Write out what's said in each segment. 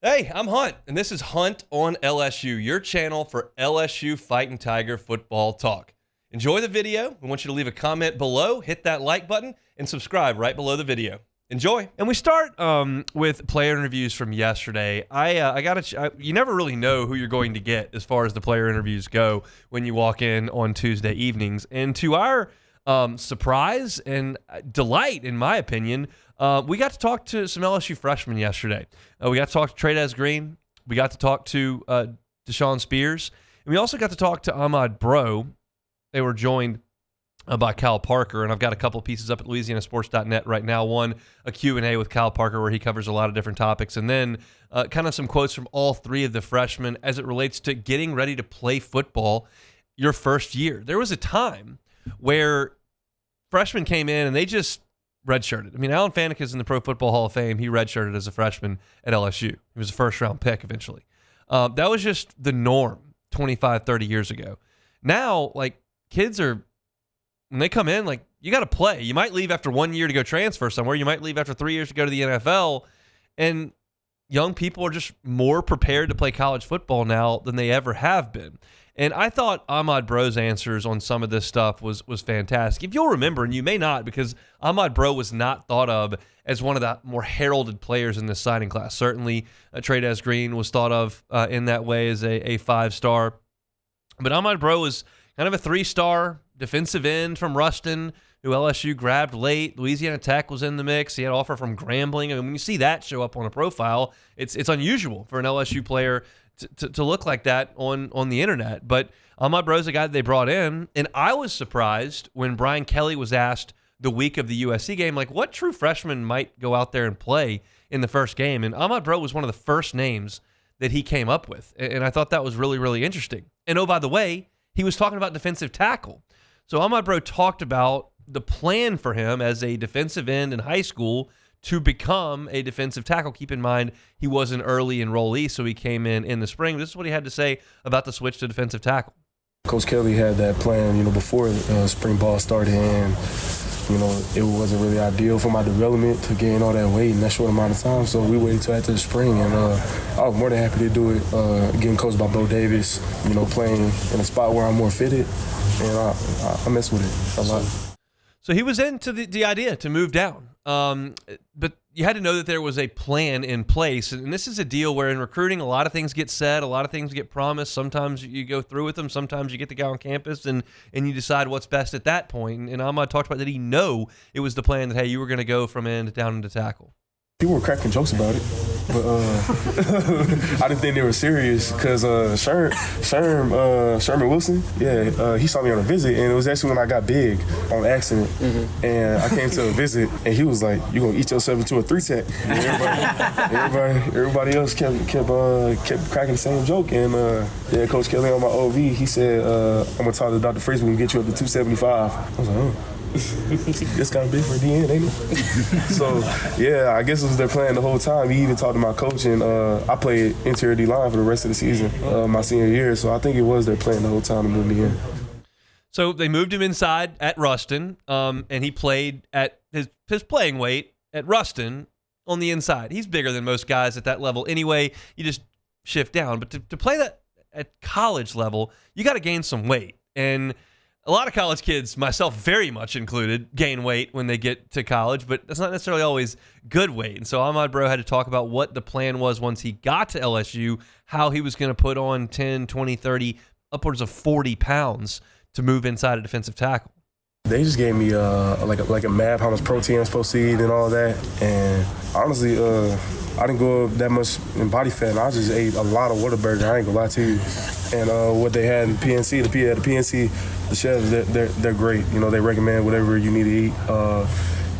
Hey, I'm Hunt, and this is Hunt on LSU, your channel for LSU Fighting Tiger football talk. Enjoy the video. We want you to leave a comment below, hit that like button, and subscribe right below the video. Enjoy. And we start with player interviews from yesterday. You never really know who you're going to get as far as the player interviews go when you walk in on Tuesday evenings. And to our surprise and delight, in my opinion, we got to talk to some LSU freshmen yesterday. We got to talk to Trey'Dez Green. We got to talk to Deshaun Spears. And we also got to talk to Ahmad Breaux. They were joined by Cal Parker, and I've got a couple pieces up at LouisianaSports.net right now. One, a Q&A with Cal Parker where he covers a lot of different topics, and then kind of some quotes from all three of the freshmen as it relates to getting ready to play football your first year. There was a time where freshmen came in and they just redshirted. I mean, Alan Faneca is in the Pro Football Hall of Fame. He redshirted as a freshman at LSU. He was a first-round pick eventually. That was just the norm 25, 30 years ago. Now, kids are, when they come in, you got to play. You might leave after 1 year to go transfer somewhere. You might leave after 3 years to go to the NFL. And young people are just more prepared to play college football now than they ever have been. And I thought Ahmad Breaux's answers on some of this stuff was fantastic. If you'll remember, and you may not, because Ahmad Breaux was not thought of as one of the more heralded players in this signing class. Certainly, Trey'Dez Green was thought of in that way as a five-star. But Ahmad Breaux was kind of a three-star defensive end from Ruston, who LSU grabbed late. Louisiana Tech was in the mix. He had an offer from Grambling. I mean, when you see that show up on a profile, it's unusual for an LSU player to look like that on the internet. But Ahmad Breaux is a guy that they brought in, and I was surprised when Brian Kelly was asked the week of the USC game, what true freshman might go out there and play in the first game. And Ahmad Breaux was one of the first names that he came up with, and I thought that was really, really interesting. And oh, by the way, he was talking about defensive tackle. So Ahmad Breaux talked about the plan for him as a defensive end in high school to become a defensive tackle. Keep in mind, he was an early enrollee, so he came in the spring. This is what he had to say about the switch to defensive tackle. Coach Kelly had that plan, before spring ball started, and, it wasn't really ideal for my development to gain all that weight in that short amount of time, so we waited till after the spring, and I was more than happy to do it, getting coached by Bo Davis, playing in a spot where I'm more fitted, and I mess with it a lot. So he was into the idea to move down. But you had to know that there was a plan in place. And this is a deal where in recruiting, a lot of things get said, a lot of things get promised. Sometimes you go through with them. Sometimes you get the guy on campus and you decide what's best at that point. And Ahmad talked about that he know it was the plan that, hey, you were going to go from end down into tackle. People were cracking jokes about it, but I didn't think they were serious because Sherman Wilson, he saw me on a visit, and it was actually when I got big on accident, and I came to a visit, and he was like, "You gonna eat yourself into a 3-tech?" Everybody else kept cracking the same joke, and Coach Kelly on my OV, he said, "I'm gonna talk to Dr. Freshmen and get you up to 275." I was like, "Oh." It's kind of big for DN, ain't it? So, I guess it was their plan the whole time. He even talked to my coach, and I played interior D-line for the rest of the season, my senior year. So I think it was their plan the whole time to move me in. So they moved him inside at Ruston, and he played at his playing weight at Ruston on the inside. He's bigger than most guys at that level anyway. You just shift down. But to play that at college level, you got to gain some weight. And a lot of college kids, myself very much included, gain weight when they get to college, but that's not necessarily always good weight. And so Ahmad Breaux had to talk about what the plan was once he got to LSU, how he was going to put on 10, 20, 30, upwards of 40 pounds to move inside a defensive tackle. They just gave me like a map, how much protein I'm supposed to eat and all that. And honestly, I didn't go up that much in body fat. I just ate a lot of Whataburger, I ain't gonna lie to you. And what they had in PNC, the chefs, they're great. They recommend whatever you need to eat.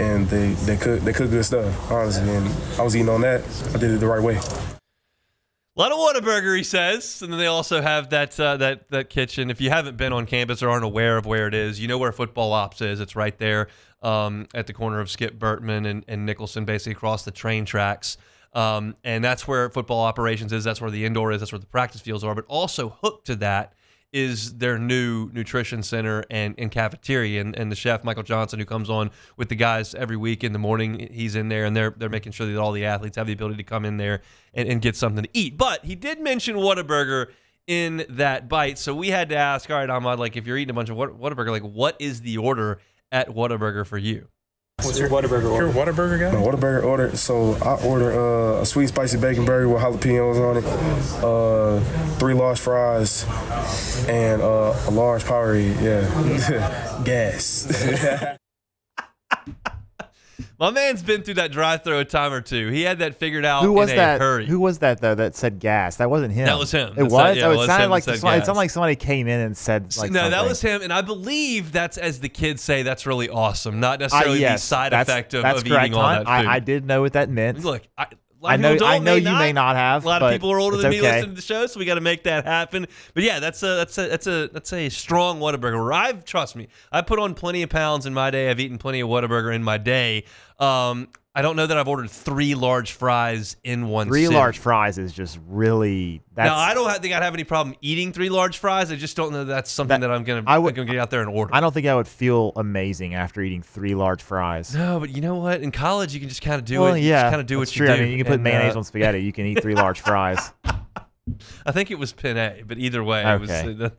And they cook good stuff, honestly. And I was eating on that. I did it the right way. A lot of Whataburger, he says, and then they also have that kitchen. If you haven't been on campus or aren't aware of where it is, you know where Football Ops is. It's right there at the corner of Skip Burtman and Nicholson, basically across the train tracks. And that's where football operations is. That's where the indoor is. That's where the practice fields are. But also hooked to that is their new nutrition center and cafeteria. And the chef, Michael Johnson, who comes on with the guys every week in the morning, he's in there, and they're making sure that all the athletes have the ability to come in there and get something to eat. But he did mention Whataburger in that bite. So we had to ask, all right, Ahmad, like if you're eating a bunch of Whataburger, like what is the order at Whataburger for you? What's your Whataburger order? You're a Whataburger guy? My Whataburger order. So I order a sweet spicy bacon burger with jalapenos on it, 3 large fries, and a large Powerade. Yeah, gas. My man's been through that drive-thru a time or two. He had that figured out Who was in that? a hurry. Who was that though? That said gas. That wasn't him. That was him. It was. Yeah, it sounded like it sounded like somebody came in and said like. No, something. that was him, and I believe that's, as the kids say, that's really awesome. Not necessarily the side effect of eating all that food. I did know what that meant. Look, I know you may not have. A lot of people are older than me okay. listening to the show, so we got to make that happen. But yeah, that's a strong Whataburger. Trust me, I put on plenty of pounds in my day. I've eaten plenty of Whataburger in my day. I don't know that I've ordered 3 large fries in one. 3 large fries is just really. Now I don't think I'd have any problem eating 3 large fries. I just don't know that's something that I'm gonna get out there and order. I don't think I would feel amazing after eating 3 large fries. No, but you know what? In college, you can just kind of do well, it. Yeah, just kind of do what you true. do. I mean, you can put mayonnaise on spaghetti. You can eat 3 large fries. I think it was penne, but either way, okay. It was.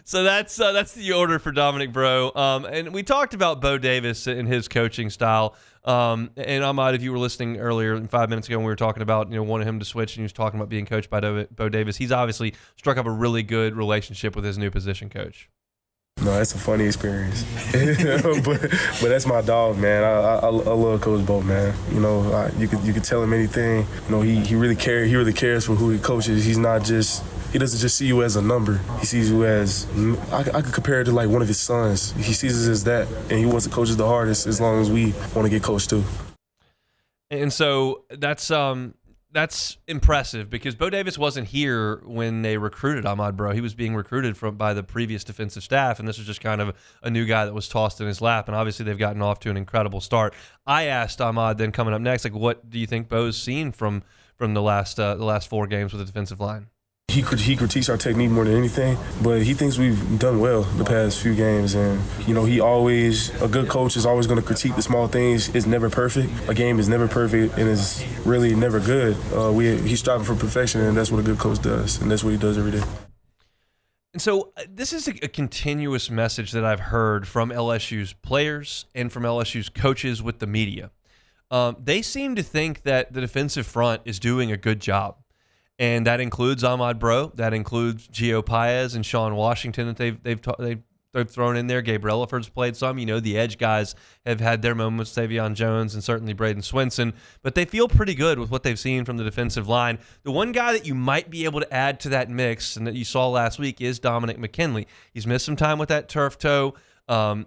So that's the order for Dominic Breaux. And we talked about Bo Davis and his coaching style. And Ahmad, if you were listening earlier 5 minutes ago when we were talking about wanting him to switch, and he was talking about being coached by Bo Davis, he's obviously struck up a really good relationship with his new position coach. No, that's a funny experience. but that's my dog, man. I love Coach Bo, man. You could tell him anything. He really cares. He really cares for who he coaches. He doesn't just see you as a number. He sees you as, I could compare it to like one of his sons. He sees us as that, and he wants to coach us the hardest as long as we want to get coached too. And so that's impressive, because Bo Davis wasn't here when they recruited Ahmad Breaux. He was being recruited by the previous defensive staff, and this was just kind of a new guy that was tossed in his lap. And obviously they've gotten off to an incredible start. I asked Ahmad then coming up next, like, what do you think Bo's seen from the last 4 games with the defensive line? He critiques our technique more than anything, but he thinks we've done well the past few games. And, a good coach is always going to critique the small things. It's never perfect. A game is never perfect, and it's really never good. He's striving for perfection, and that's what a good coach does, and that's what he does every day. And so this is a continuous message that I've heard from LSU's players and from LSU's coaches with the media. They seem to think that the defensive front is doing a good job. And that includes Ahmad Breaux. That includes Gio Paez and Sean Washington that they've thrown in there. Gabe Relaford's played some. The edge guys have had their moments, Savion Jones and certainly Braden Swinson. But they feel pretty good with what they've seen from the defensive line. The one guy that you might be able to add to that mix and that you saw last week is Dominic McKinley. He's missed some time with that turf toe.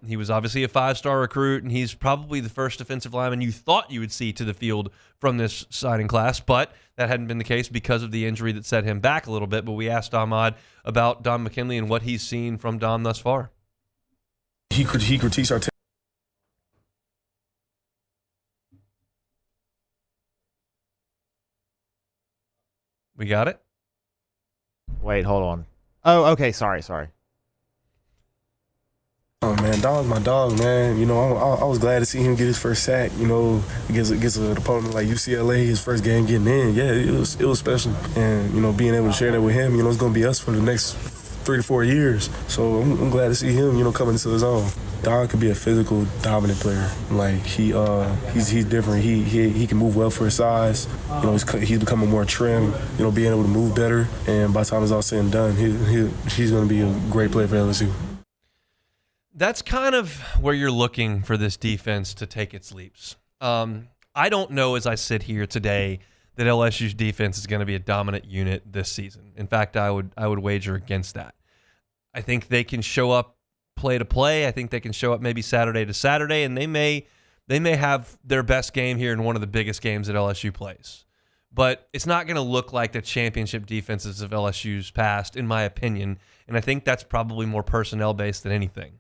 He was obviously a 5-star recruit, and he's probably the first defensive lineman you thought you would see to the field from this signing class, but that hadn't been the case because of the injury that set him back a little bit. But we asked Ahmad about Dom McKinley and what he's seen from Dom thus far. He critiques our We got it? Wait, hold on. Oh, okay. Sorry. Oh man, Dom's my dog, man. I was glad to see him get his first sack. Against an opponent like UCLA, his first game getting in. Yeah, it was special, and being able to share that with him, it's gonna be us for the next 3 to 4 years. So I'm glad to see him, coming into his own. Dom could be a physical, dominant player. Like he's different. He can move well for his size. He's becoming more trim. Being able to move better, and by the time it's all said and done, he's gonna be a great player for LSU. That's kind of where you're looking for this defense to take its leaps. I don't know, as I sit here today, that LSU's defense is going to be a dominant unit this season. In fact, I would wager against that. I think they can show up play to play. I think they can show up maybe Saturday to Saturday, and they may have their best game here in one of the biggest games that LSU plays. But it's not going to look like the championship defenses of LSU's past, in my opinion, and I think that's probably more personnel-based than anything.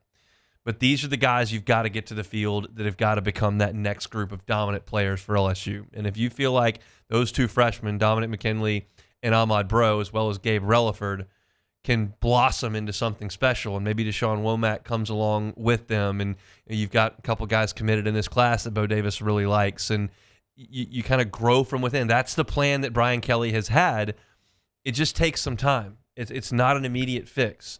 But these are the guys you've got to get to the field that have got to become that next group of dominant players for LSU. And if you feel like those 2 freshmen, Dominic McKinley and Ahmad Breaux, as well as Gabe Relaford, can blossom into something special, and maybe Deshaun Womack comes along with them, and you've got a couple guys committed in this class that Bo Davis really likes, and you kind of grow from within. That's the plan that Brian Kelly has had. It just takes some time. It's not an immediate fix.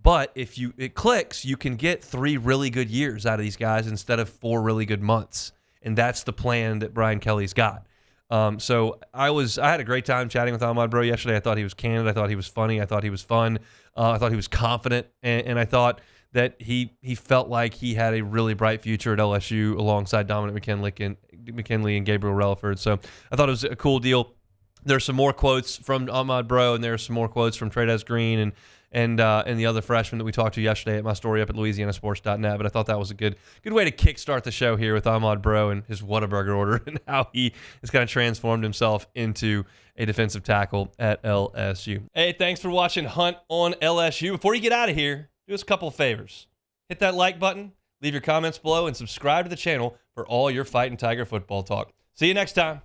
But if it clicks, you can get 3 really good years out of these guys instead of 4 really good months. And that's the plan that Brian Kelly's got. So I had a great time chatting with Ahmad Breaux yesterday. I thought he was candid. I thought he was funny. I thought he was fun. I thought he was confident. And I thought that he felt like he had a really bright future at LSU alongside Dominic McKinley and Gabriel Relaford. So I thought it was a cool deal. There's some more quotes from Ahmad Breaux, and there's some more quotes from Trey'Dez Green and the other freshmen that we talked to yesterday at my story up at LouisianaSports.net. But I thought that was a good way to kickstart the show here with Ahmad Breaux and his Whataburger order and how he has kind of transformed himself into a defensive tackle at LSU. Hey, thanks for watching Hunt on LSU. Before you get out of here, do us a couple of favors. Hit that like button, leave your comments below, and subscribe to the channel for all your Fighting Tiger football talk. See you next time.